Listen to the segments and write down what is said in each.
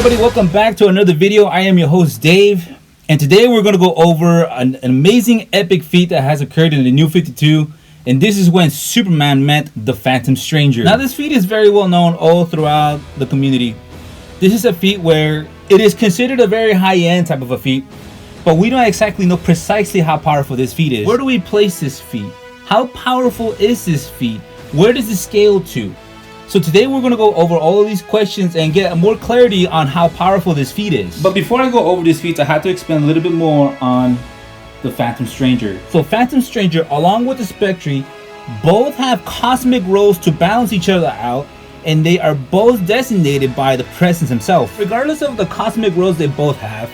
everybody, welcome back to another video. I am your host Dave, and today we're going to go over an amazing epic feat that has occurred in the New 52, and this is when Superman met the Phantom Stranger. Now this feat is very well known all throughout the community. This is a feat where it is considered a very high-end type of a feat, but we don't exactly know precisely how powerful this feat is. Where do we place this feat? How powerful is this feat? Where does it scale to? So today we're going to go over all of these questions and get more clarity on how powerful this feat is. But before I go over these feats, I have to explain a little bit more on the Phantom Stranger. So Phantom Stranger, along with the Spectre, both have cosmic roles to balance each other out, and they are both designated by the Presence himself. Regardless of the cosmic roles they both have,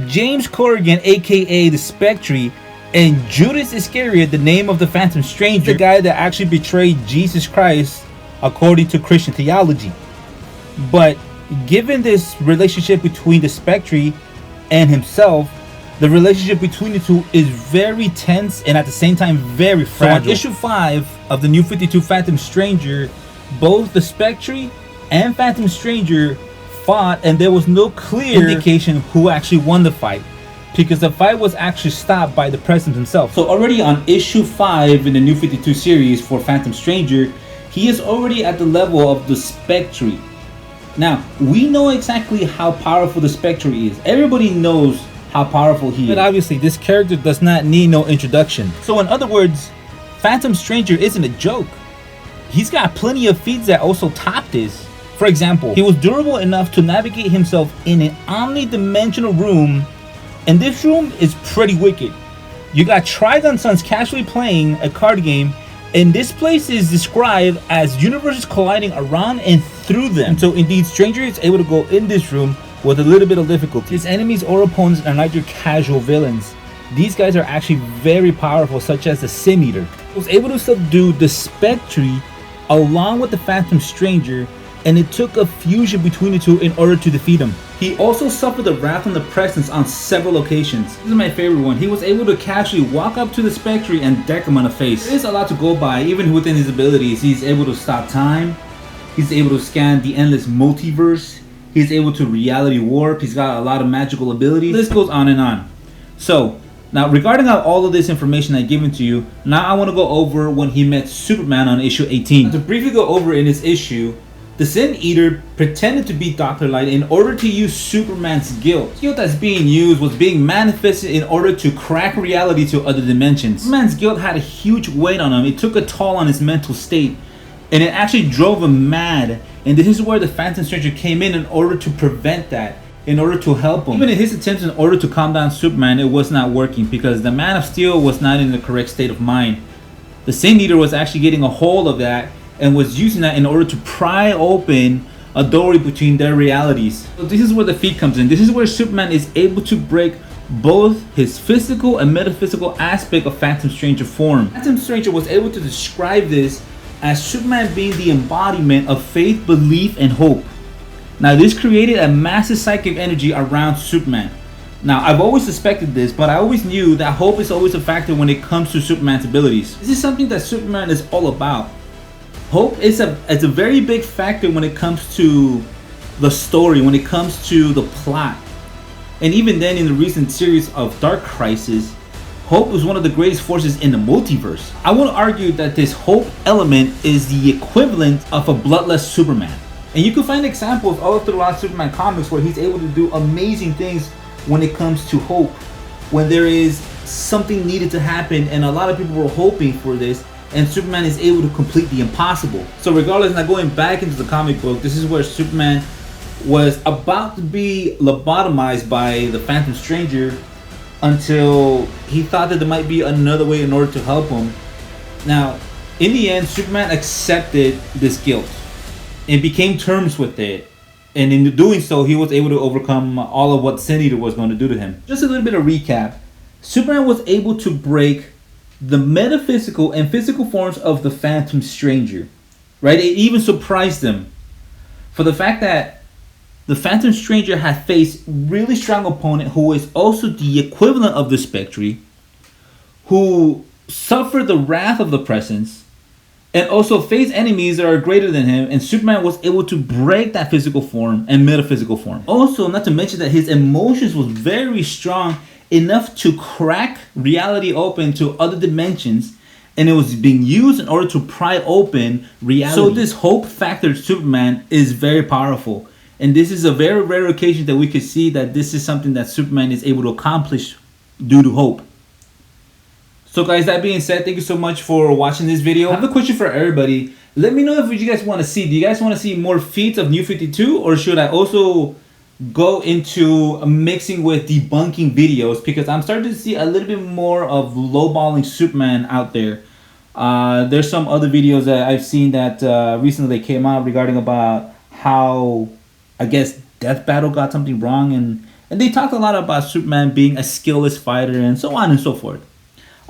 James Corrigan, aka the Spectre, and Judas Iscariot, the name of the Phantom Stranger, the guy that actually betrayed Jesus Christ according to Christian theology. But given this relationship between the Spectre and himself, the relationship between the two is very tense and at the same time very fragile. So on issue 5 of the New 52 Phantom Stranger, both the Spectre and Phantom Stranger fought, and there was no clear indication who actually won the fight, because the fight was actually stopped by the Presence himself. So already on issue 5 in the New 52 series for Phantom Stranger, he is already at the level of the Spectre. Now, we know exactly how powerful the Spectre is. Everybody knows how powerful he is. But obviously, this character does not need no introduction. So in other words, Phantom Stranger isn't a joke. He's got plenty of feats that also top this. For example, he was durable enough to navigate himself in an omni-dimensional room, and this room is pretty wicked. You got Trigon Sons casually playing a card game, and this place is described as universes colliding around and through them. And so indeed, Stranger is able to go in this room with a little bit of difficulty. His enemies or opponents are not your casual villains. These guys are actually very powerful, such as the Sin Eater. He was able to subdue the Spectre along with the Phantom Stranger, and it took a fusion between the two in order to defeat him. He also suffered the wrath from the Presence on several occasions. This is my favorite one. He was able to casually walk up to the Spectre and deck him on the face. There is a lot to go by, even within his abilities. He's able to stop time. He's able to scan the endless multiverse. He's able to reality warp. He's got a lot of magical abilities. This goes on and on. So, now regarding all of this information I've given to you, now I want to go over when he met Superman on issue 18. To briefly go over in this issue, the Sin Eater pretended to be Dr. Light in order to use Superman's guilt. The guilt that's being used was being manifested in order to crack reality to other dimensions. Superman's guilt had a huge weight on him. It took a toll on his mental state, and it actually drove him mad. And this is where the Phantom Stranger came in order to prevent that, in order to help him. Even in his attempts in order to calm down Superman, it was not working, because the Man of Steel was not in the correct state of mind. The Sin Eater was actually getting a hold of that and was using that in order to pry open a doorway between their realities. So this is where the feat comes in. This is where Superman is able to break both his physical and metaphysical aspect of Phantom Stranger form. Phantom Stranger was able to describe this as Superman being the embodiment of faith, belief, and hope. Now this created a massive psychic energy around Superman. Now I've always suspected this, but I always knew that hope is always a factor when it comes to Superman's abilities. This is something that Superman is all about. Hope is a very big factor when it comes to the story, when it comes to the plot. And even then, in the recent series of Dark Crisis, hope was one of the greatest forces in the multiverse. I want to argue that this hope element is the equivalent of a bloodless Superman. And you can find examples all throughout Superman comics where he's able to do amazing things when it comes to hope. When there is something needed to happen and a lot of people were hoping for this, and Superman is able to complete the impossible. So regardless, now going back into the comic book, this is where Superman was about to be lobotomized by the Phantom Stranger until he thought that there might be another way in order to help him. Now, in the end, Superman accepted this guilt and became terms with it. And in doing so, he was able to overcome all of what Sin Eater was going to do to him. Just a little bit of recap. Superman was able to break the metaphysical and physical forms of the Phantom Stranger, right? It even surprised them for the fact that the Phantom Stranger had faced really strong opponent who is also the equivalent of the Spectre, who suffered the wrath of the Presence, And also, Fate's enemies are greater than him, and Superman was able to break that physical form and metaphysical form. Also, not to mention that his emotions was very strong, enough to crack reality open to other dimensions, and it was being used in order to pry open reality. So this hope factor Superman is very powerful. And this is a very rare occasion that we could see that this is something that Superman is able to accomplish due to hope. So guys, that being said, thank you so much for watching this video. I have a question for everybody. Let me know if you guys want to see. Do you guys want to see more feats of New 52? Or should I also go into mixing with debunking videos? Because I'm starting to see a little bit more of lowballing Superman out there. There's some other videos that I've seen that recently came out regarding about how, I guess, Death Battle got something wrong. And they talked a lot about Superman being a skillless fighter and so on and so forth.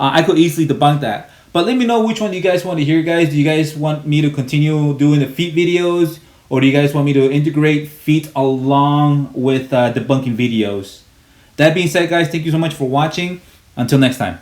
I could easily debunk that. But let me know which one you guys want to hear, guys. Do you guys want me to continue doing the feat videos? Or do you guys want me to integrate feat along with debunking videos? That being said, guys, thank you so much for watching. Until next time.